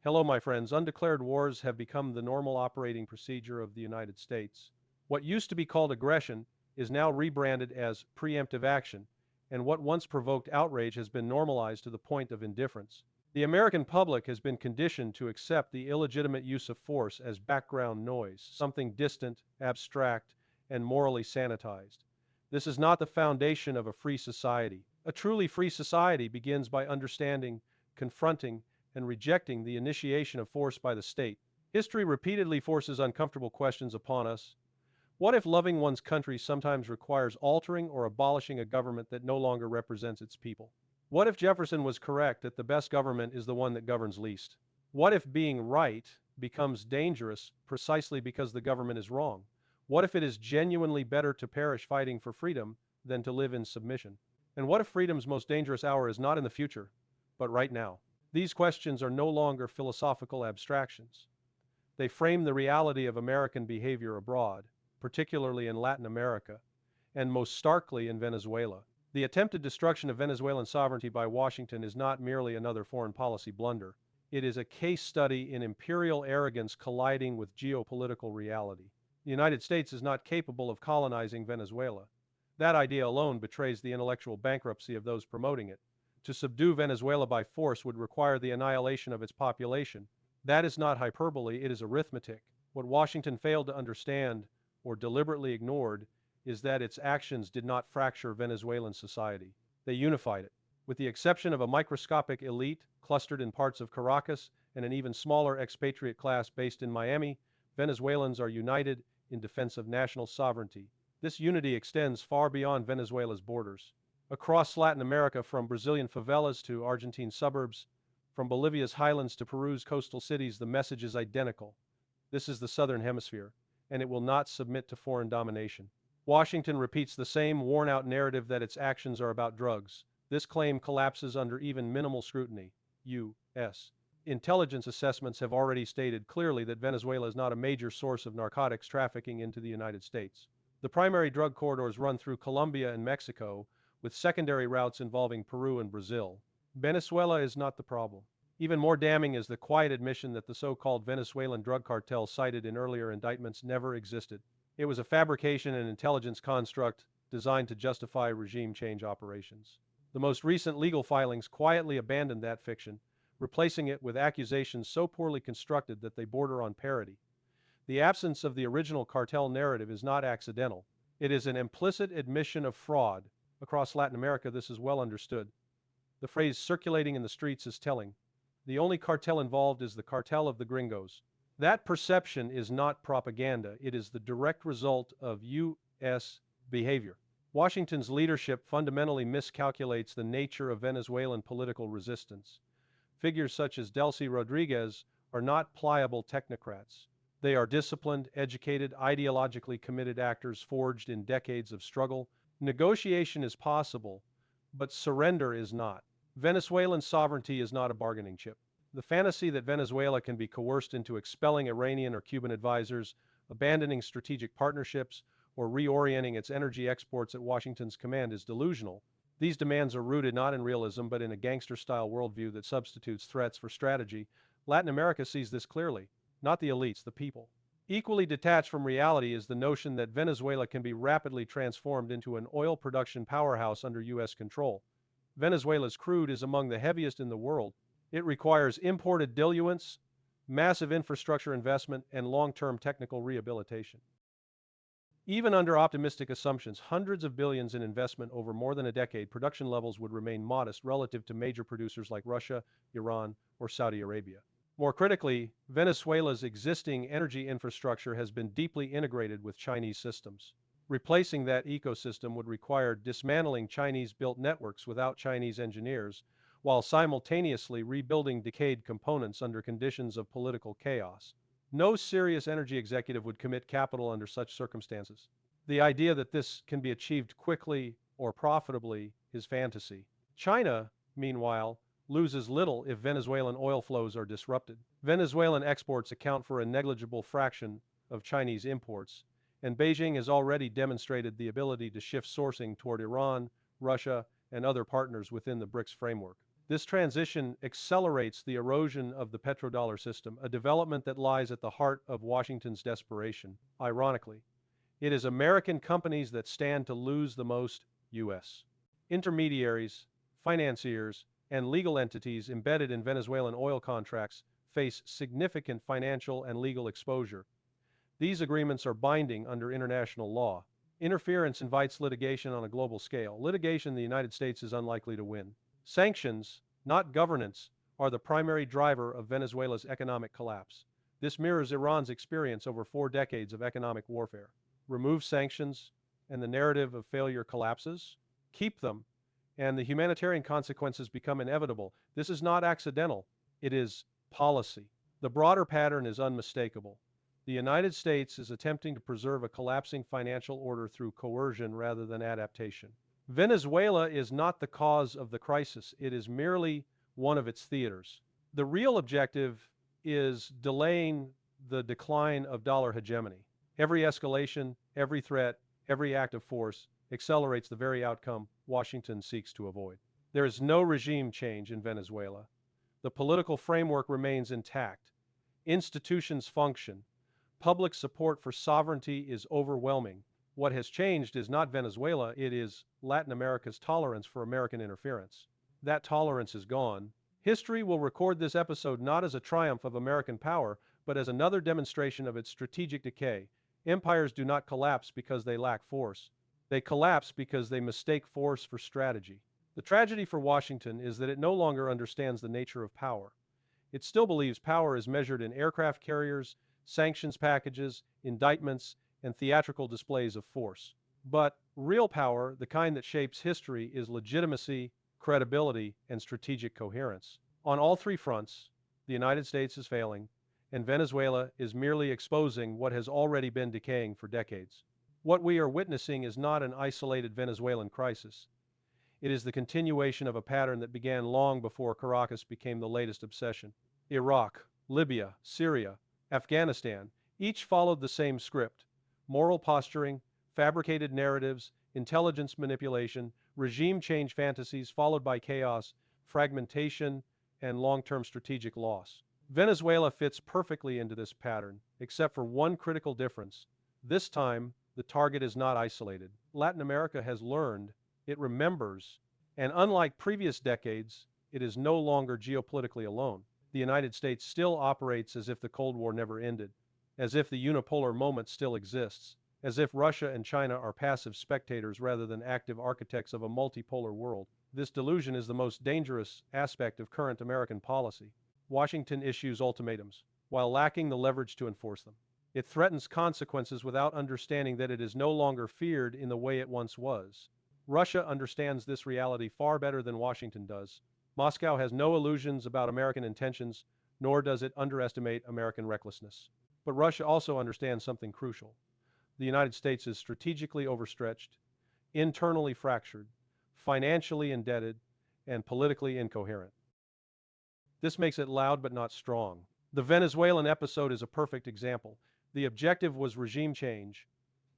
Hello, my friends. Undeclared wars have become the normal operating procedure of the United States. What used to be called aggression is now rebranded as preemptive action, and what once provoked outrage has been normalized to the point of indifference. The American public has been conditioned to accept the illegitimate use of force as background noise, something distant, abstract, and morally sanitized. This is not the foundation of a free society. A truly free society begins by understanding, confronting, and rejecting the initiation of force by the state. History repeatedly forces uncomfortable questions upon us. What if loving one's country sometimes requires altering or abolishing a government that no longer represents its people? What if Jefferson was correct that the best government is the one that governs least? What if being right becomes dangerous precisely because the government is wrong? What if it is genuinely better to perish fighting for freedom than to live in submission? And what if freedom's most dangerous hour is not in the future, but right now? These questions are no longer philosophical abstractions. They frame the reality of American behavior abroad, particularly in Latin America, and most starkly in Venezuela. The attempted destruction of Venezuelan sovereignty by Washington is not merely another foreign policy blunder. It is a case study in imperial arrogance colliding with geopolitical reality. The United States is not capable of colonizing Venezuela. That idea alone betrays the intellectual bankruptcy of those promoting it. To subdue Venezuela by force would require the annihilation of its population. That is not hyperbole, it is arithmetic. What Washington failed to understand, or deliberately ignored, is that its actions did not fracture Venezuelan society. They unified it. With the exception of a microscopic elite clustered in parts of Caracas and an even smaller expatriate class based in Miami, Venezuelans are united in defense of national sovereignty. This unity extends far beyond Venezuela's borders. Across Latin America, from Brazilian favelas to Argentine suburbs, from Bolivia's highlands to Peru's coastal cities, the message is identical. This is the Southern Hemisphere, and it will not submit to foreign domination. Washington repeats the same worn-out narrative that its actions are about drugs. This claim collapses under even minimal scrutiny. U.S. intelligence assessments have already stated clearly that Venezuela is not a major source of narcotics trafficking into the United States. The primary drug corridors run through Colombia and Mexico, with secondary routes involving Peru and Brazil. Venezuela is not the problem. Even more damning is the quiet admission that the so-called Venezuelan drug cartel cited in earlier indictments never existed. It was a fabrication and intelligence construct designed to justify regime change operations. The most recent legal filings quietly abandoned that fiction, replacing it with accusations so poorly constructed that they border on parody. The absence of the original cartel narrative is not accidental. It is an implicit admission of fraud. Across Latin America, this is well understood. The phrase circulating in the streets is telling. The only cartel involved is the cartel of the gringos. That perception is not propaganda. It is the direct result of U.S. behavior. Washington's leadership fundamentally miscalculates the nature of Venezuelan political resistance. Figures such as Delcy Rodriguez are not pliable technocrats. They are disciplined, educated, ideologically committed actors forged in decades of struggle. Negotiation is possible, but surrender is not. Venezuelan sovereignty is not a bargaining chip. The fantasy that Venezuela can be coerced into expelling Iranian or Cuban advisors, abandoning strategic partnerships, or reorienting its energy exports at Washington's command is delusional. These demands are rooted not in realism but in a gangster-style worldview that substitutes threats for strategy. Latin America sees this clearly. Not the elites, the people. Equally detached from reality is the notion that Venezuela can be rapidly transformed into an oil production powerhouse under U.S. control. Venezuela's crude is among the heaviest in the world. It requires imported diluents, massive infrastructure investment, and long-term technical rehabilitation. Even under optimistic assumptions, hundreds of billions in investment over more than a decade, production levels would remain modest relative to major producers like Russia, Iran, or Saudi Arabia. More critically, Venezuela's existing energy infrastructure has been deeply integrated with Chinese systems. Replacing that ecosystem would require dismantling Chinese-built networks without Chinese engineers, while simultaneously rebuilding decayed components under conditions of political chaos. No serious energy executive would commit capital under such circumstances. The idea that this can be achieved quickly or profitably is fantasy. China, meanwhile, loses little if Venezuelan oil flows are disrupted. Venezuelan exports account for a negligible fraction of Chinese imports, and Beijing has already demonstrated the ability to shift sourcing toward Iran, Russia, and other partners within the BRICS framework. This transition accelerates the erosion of the petrodollar system, a development that lies at the heart of Washington's desperation. Ironically, it is American companies that stand to lose the most. U.S. intermediaries, financiers, and legal entities embedded in Venezuelan oil contracts face significant financial and legal exposure. These agreements are binding under international law. Interference invites litigation on a global scale. Litigation in the United States is unlikely to win. Sanctions, not governance, are the primary driver of Venezuela's economic collapse. This mirrors Iran's experience over 4 decades of economic warfare. Remove sanctions, and the narrative of failure collapses. Keep them, and the humanitarian consequences become inevitable. This is not accidental. It is policy. The broader pattern is unmistakable. The United States is attempting to preserve a collapsing financial order through coercion rather than adaptation. Venezuela is not the cause of the crisis. It is merely one of its theaters. The real objective is delaying the decline of dollar hegemony. Every escalation, every threat, every act of force accelerates the very outcome Washington seeks to avoid. There is no regime change in Venezuela. The political framework remains intact. Institutions function. Public support for sovereignty is overwhelming. What has changed is not Venezuela, it is Latin America's tolerance for American interference. That tolerance is gone. History will record this episode not as a triumph of American power, but as another demonstration of its strategic decay. Empires do not collapse because they lack force. They collapse because they mistake force for strategy. The tragedy for Washington is that it no longer understands the nature of power. It still believes power is measured in aircraft carriers, sanctions packages, indictments, and theatrical displays of force. But real power, the kind that shapes history, is legitimacy, credibility, and strategic coherence. On all 3 fronts, the United States is failing, and Venezuela is merely exposing what has already been decaying for decades. What we are witnessing is not an isolated Venezuelan crisis. It is the continuation of a pattern that began long before Caracas became the latest obsession. Iraq, Libya, Syria, Afghanistan, each followed the same script: moral posturing, fabricated narratives, intelligence manipulation, regime change fantasies followed by chaos, fragmentation, and long-term strategic loss. Venezuela fits perfectly into this pattern, except for one critical difference. This time, the target is not isolated. Latin America has learned, it remembers, and unlike previous decades, it is no longer geopolitically alone. The United States still operates as if the Cold War never ended, as if the unipolar moment still exists, as if Russia and China are passive spectators rather than active architects of a multipolar world. This delusion is the most dangerous aspect of current American policy. Washington issues ultimatums, while lacking the leverage to enforce them. It threatens consequences without understanding that it is no longer feared in the way it once was. Russia understands this reality far better than Washington does. Moscow has no illusions about American intentions, nor does it underestimate American recklessness. But Russia also understands something crucial. The United States is strategically overstretched, internally fractured, financially indebted, and politically incoherent. This makes it loud but not strong. The Venezuelan episode is a perfect example. The objective was regime change.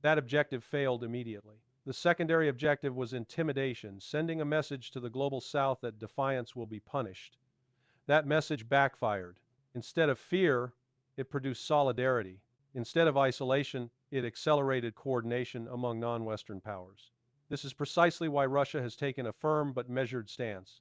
That objective failed immediately. The secondary objective was intimidation, sending a message to the global South that defiance will be punished. That message backfired. Instead of fear, it produced solidarity. Instead of isolation, it accelerated coordination among non-Western powers. This is precisely why Russia has taken a firm but measured stance.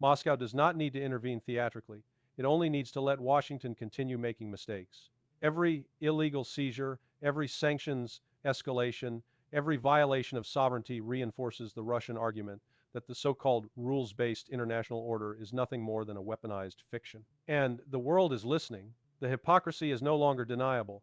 Moscow does not need to intervene theatrically. It only needs to let Washington continue making mistakes. Every illegal seizure, every sanctions escalation, every violation of sovereignty reinforces the Russian argument that the so-called rules-based international order is nothing more than a weaponized fiction. And the world is listening. The hypocrisy is no longer deniable.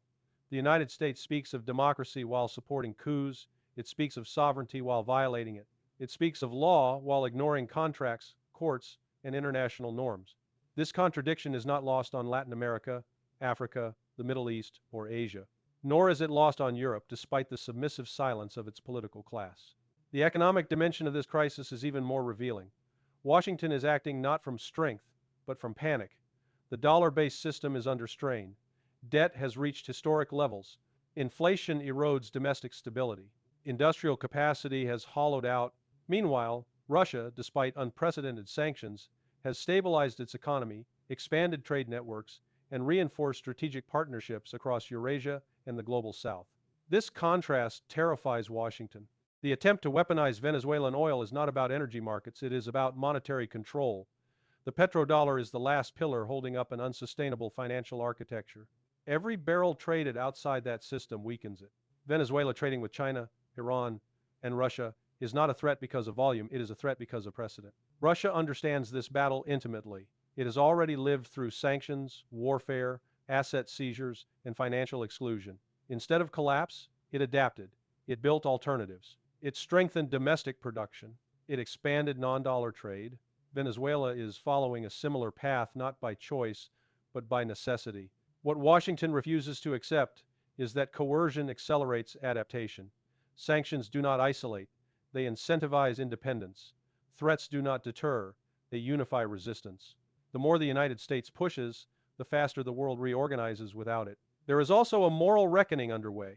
The United States speaks of democracy while supporting coups. It speaks of sovereignty while violating it. It speaks of law while ignoring contracts, courts, and international norms. This contradiction is not lost on Latin America, Africa, the Middle East, or Asia. Nor is it lost on Europe, despite the submissive silence of its political class. The economic dimension of this crisis is even more revealing. Washington is acting not from strength, but from panic. The dollar-based system is under strain. Debt has reached historic levels. Inflation erodes domestic stability. Industrial capacity has hollowed out. Meanwhile, Russia, despite unprecedented sanctions, has stabilized its economy, expanded trade networks, and reinforced strategic partnerships across Eurasia and the global South. This contrast terrifies Washington. The attempt to weaponize Venezuelan oil is not about energy markets, it is about monetary control. The petrodollar is the last pillar holding up an unsustainable financial architecture. Every barrel traded outside that system weakens it. Venezuela trading with China, Iran, and Russia is not a threat because of volume, it is a threat because of precedent. Russia understands this battle intimately. It has already lived through sanctions, warfare, asset seizures, and financial exclusion. Instead of collapse, it adapted. It built alternatives. It strengthened domestic production. It expanded non-dollar trade. Venezuela is following a similar path not by choice, but by necessity. What Washington refuses to accept is that coercion accelerates adaptation. Sanctions do not isolate, they incentivize independence. Threats do not deter, they unify resistance. The more the United States pushes, the faster the world reorganizes without it. There is also a moral reckoning underway.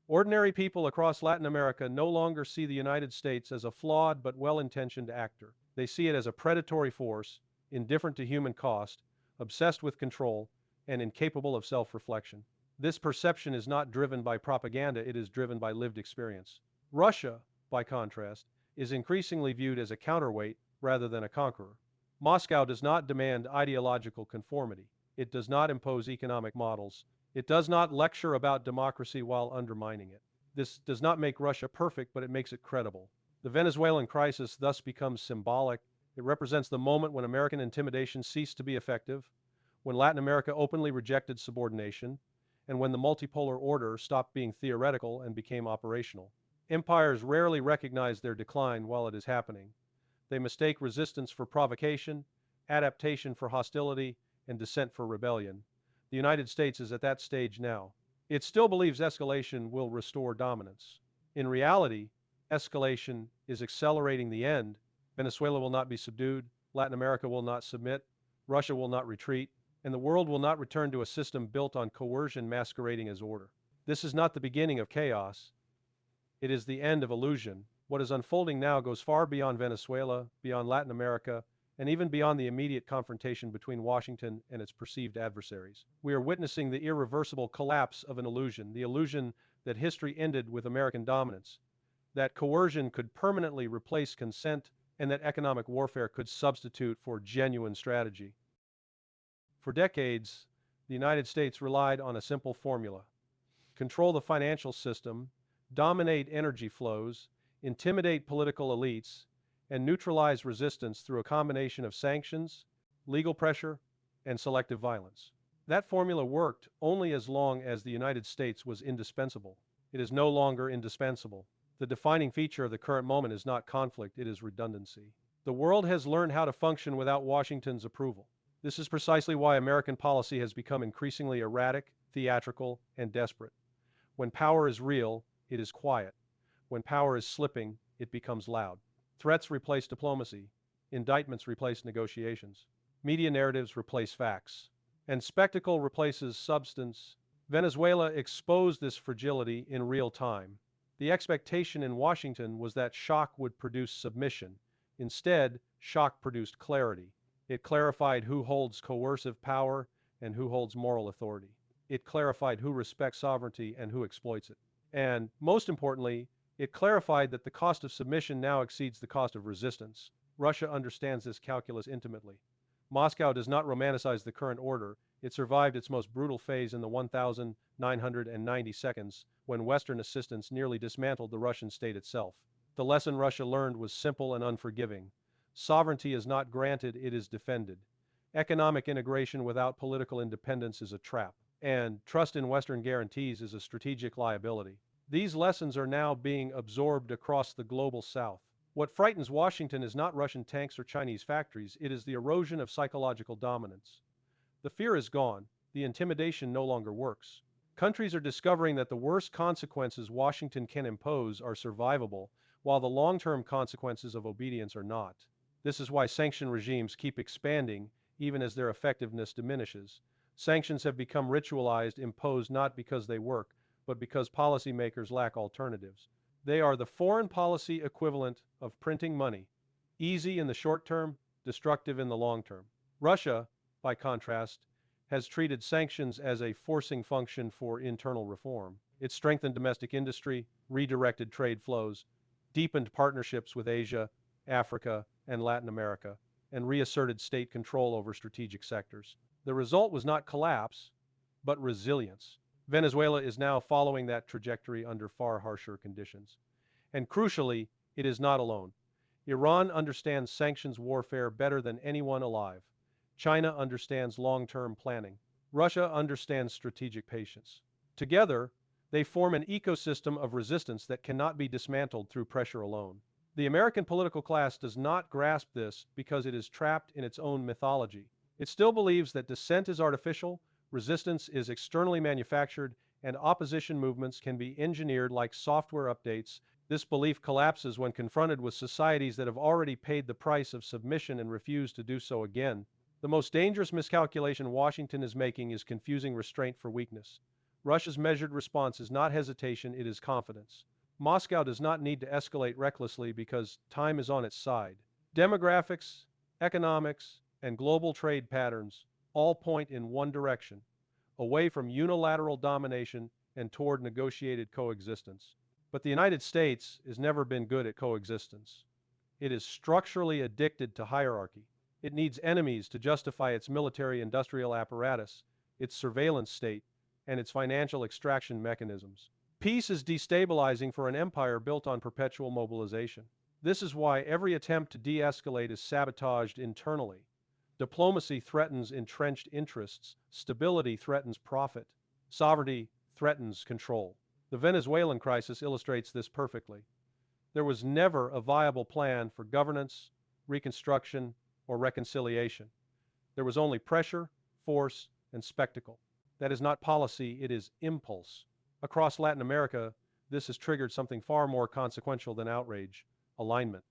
Ordinary people across Latin America no longer see the United States as a flawed but well-intentioned actor. They see it as a predatory force, indifferent to human cost, obsessed with control, and incapable of self-reflection. This perception is not driven by propaganda, it is driven by lived experience. Russia, by contrast, is increasingly viewed as a counterweight rather than a conqueror. Moscow does not demand ideological conformity. It does not impose economic models. It does not lecture about democracy while undermining it. This does not make Russia perfect, but it makes it credible. The Venezuelan crisis thus becomes symbolic. It represents the moment when American intimidation ceased to be effective, when Latin America openly rejected subordination, and when the multipolar order stopped being theoretical and became operational. Empires rarely recognize their decline while it is happening. They mistake resistance for provocation, adaptation for hostility, and dissent for rebellion. The United States is at that stage now. It still believes escalation will restore dominance. In reality, escalation is accelerating the end. Venezuela will not be subdued, Latin America will not submit, Russia will not retreat, and the world will not return to a system built on coercion masquerading as order. This is not the beginning of chaos. It is the end of illusion. What is unfolding now goes far beyond Venezuela, beyond Latin America, and even beyond the immediate confrontation between Washington and its perceived adversaries. We are witnessing the irreversible collapse of an illusion, the illusion that history ended with American dominance, that coercion could permanently replace consent, and that economic warfare could substitute for genuine strategy. For decades, the United States relied on a simple formula: control the financial system, dominate energy flows, intimidate political elites, and neutralize resistance through a combination of sanctions, legal pressure, and selective violence. That formula worked only as long as the United States was indispensable. It is no longer indispensable. The defining feature of the current moment is not conflict, it is redundancy. The world has learned how to function without Washington's approval. This is precisely why American policy has become increasingly erratic, theatrical, and desperate. When power is real, it is quiet. When power is slipping, it becomes loud. Threats replace diplomacy. Indictments replace negotiations. Media narratives replace facts. And spectacle replaces substance. Venezuela exposed this fragility in real time. The expectation in Washington was that shock would produce submission. Instead, shock produced clarity. It clarified who holds coercive power and who holds moral authority. It clarified who respects sovereignty and who exploits it. And, most importantly, it clarified that the cost of submission now exceeds the cost of resistance. Russia understands this calculus intimately. Moscow does not romanticize the current order. It survived its most brutal phase in the 1,990 seconds, when Western assistance nearly dismantled the Russian state itself. The lesson Russia learned was simple and unforgiving. Sovereignty is not granted, it is defended. Economic integration without political independence is a trap. And trust in Western guarantees is a strategic liability. These lessons are now being absorbed across the global South. What frightens Washington is not Russian tanks or Chinese factories, it is the erosion of psychological dominance. The fear is gone, the intimidation no longer works. Countries are discovering that the worst consequences Washington can impose are survivable, while the long-term consequences of obedience are not. This is why sanction regimes keep expanding, even as their effectiveness diminishes. Sanctions have become ritualized, imposed not because they work, but because policymakers lack alternatives. They are the foreign policy equivalent of printing money. Easy in the short term, destructive in the long term. Russia, by contrast, has treated sanctions as a forcing function for internal reform. It strengthened domestic industry, redirected trade flows, deepened partnerships with Asia, Africa, and Latin America, and reasserted state control over strategic sectors. The result was not collapse, but resilience. Venezuela is now following that trajectory under far harsher conditions. And crucially, it is not alone. Iran understands sanctions warfare better than anyone alive. China understands long-term planning. Russia understands strategic patience. Together, they form an ecosystem of resistance that cannot be dismantled through pressure alone. The American political class does not grasp this because it is trapped in its own mythology. It still believes that dissent is artificial, resistance is externally manufactured, and opposition movements can be engineered like software updates. This belief collapses when confronted with societies that have already paid the price of submission and refuse to do so again. The most dangerous miscalculation Washington is making is confusing restraint for weakness. Russia's measured response is not hesitation, it is confidence. Moscow does not need to escalate recklessly because time is on its side. Demographics, economics, and global trade patterns all point in one direction, away from unilateral domination and toward negotiated coexistence. But the United States has never been good at coexistence. It is structurally addicted to hierarchy. It needs enemies to justify its military-industrial apparatus, its surveillance state, and its financial extraction mechanisms. Peace is destabilizing for an empire built on perpetual mobilization. This is why every attempt to de-escalate is sabotaged internally. Diplomacy threatens entrenched interests, stability threatens profit, sovereignty threatens control. The Venezuelan crisis illustrates this perfectly. There was never a viable plan for governance, reconstruction, or reconciliation. There was only pressure, force, and spectacle. That is not policy, it is impulse. Across Latin America, this has triggered something far more consequential than outrage: alignment.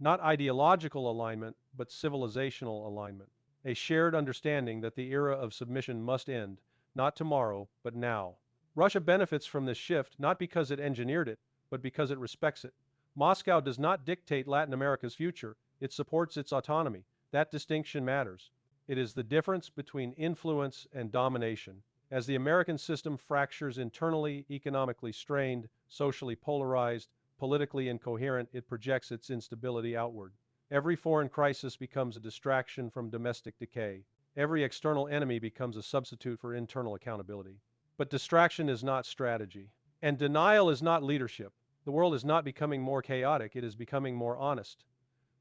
Not ideological alignment, but civilizational alignment. A shared understanding that the era of submission must end, not tomorrow, but now. Russia benefits from this shift not because it engineered it, but because it respects it. Moscow does not dictate Latin America's future, it supports its autonomy. That distinction matters. It is the difference between influence and domination. As the American system fractures internally, economically strained, socially polarized, politically incoherent, it projects its instability outward. Every foreign crisis becomes a distraction from domestic decay. Every external enemy becomes a substitute for internal accountability. But distraction is not strategy. And denial is not leadership. The world is not becoming more chaotic, it is becoming more honest.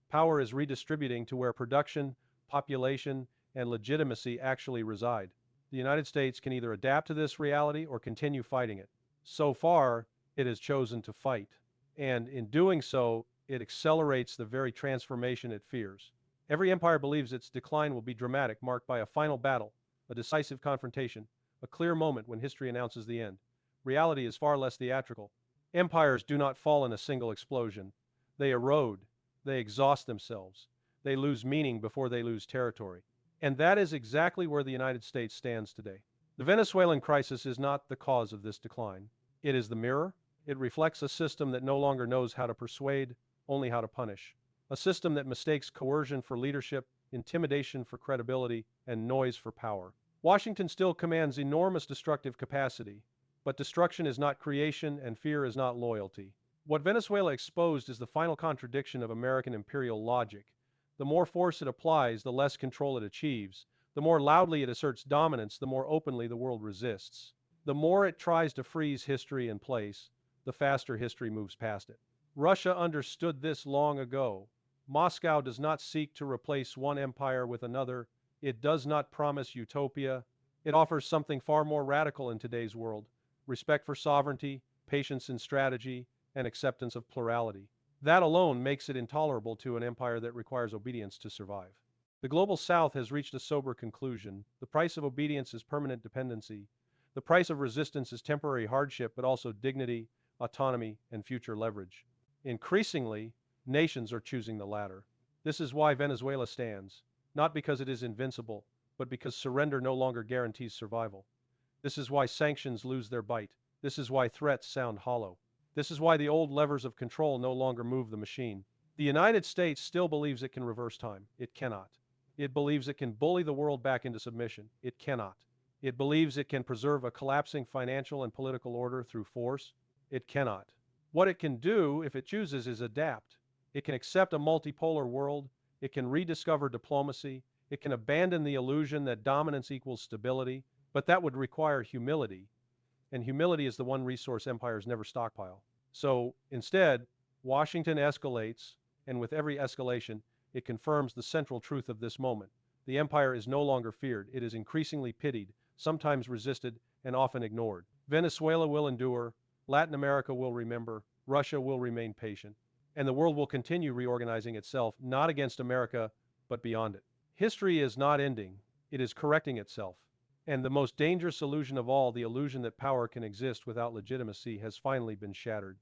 Power is redistributing to where production, population, and legitimacy actually reside. The United States can either adapt to this reality or continue fighting it. So far, it has chosen to fight. And in doing so, it accelerates the very transformation it fears. Every empire believes its decline will be dramatic, marked by a final battle, a decisive confrontation, a clear moment when history announces the end. Reality is far less theatrical. Empires do not fall in a single explosion. They erode. They exhaust themselves. They lose meaning before they lose territory. And that is exactly where the United States stands today. The Venezuelan crisis is not the cause of this decline. It is the mirror. It reflects a system that no longer knows how to persuade, only how to punish. A system that mistakes coercion for leadership, intimidation for credibility, and noise for power. Washington still commands enormous destructive capacity, but destruction is not creation and fear is not loyalty. What Venezuela exposed is the final contradiction of American imperial logic. The more force it applies, the less control it achieves. The more loudly it asserts dominance, the more openly the world resists. The more it tries to freeze history in place, the faster history moves past it. Russia understood this long ago. Moscow does not seek to replace one empire with another. It does not promise utopia. It offers something far more radical in today's world: respect for sovereignty, patience in strategy, and acceptance of plurality. That alone makes it intolerable to an empire that requires obedience to survive. The global south has reached a sober conclusion. The price of obedience is permanent dependency. The price of resistance is temporary hardship, but also dignity, autonomy, and future leverage. Increasingly, nations are choosing the latter. This is why Venezuela stands, not because it is invincible, but because surrender no longer guarantees survival. This is why sanctions lose their bite. This is why threats sound hollow. This is why the old levers of control no longer move the machine. The United States still believes it can reverse time. It cannot. It believes it can bully the world back into submission. It cannot. It believes it can preserve a collapsing financial and political order through force. It cannot. What it can do, if it chooses, is adapt. It can accept a multipolar world. It can rediscover diplomacy. It can abandon the illusion that dominance equals stability, but that would require humility. And humility is the one resource empires never stockpile. So instead, Washington escalates, and with every escalation, it confirms the central truth of this moment. The empire is no longer feared. It is increasingly pitied, sometimes resisted, and often ignored. Venezuela will endure. Latin America will remember. Russia will remain patient. And the world will continue reorganizing itself, not against America, but beyond it. History is not ending. It is correcting itself. And the most dangerous illusion of all, the illusion that power can exist without legitimacy, has finally been shattered.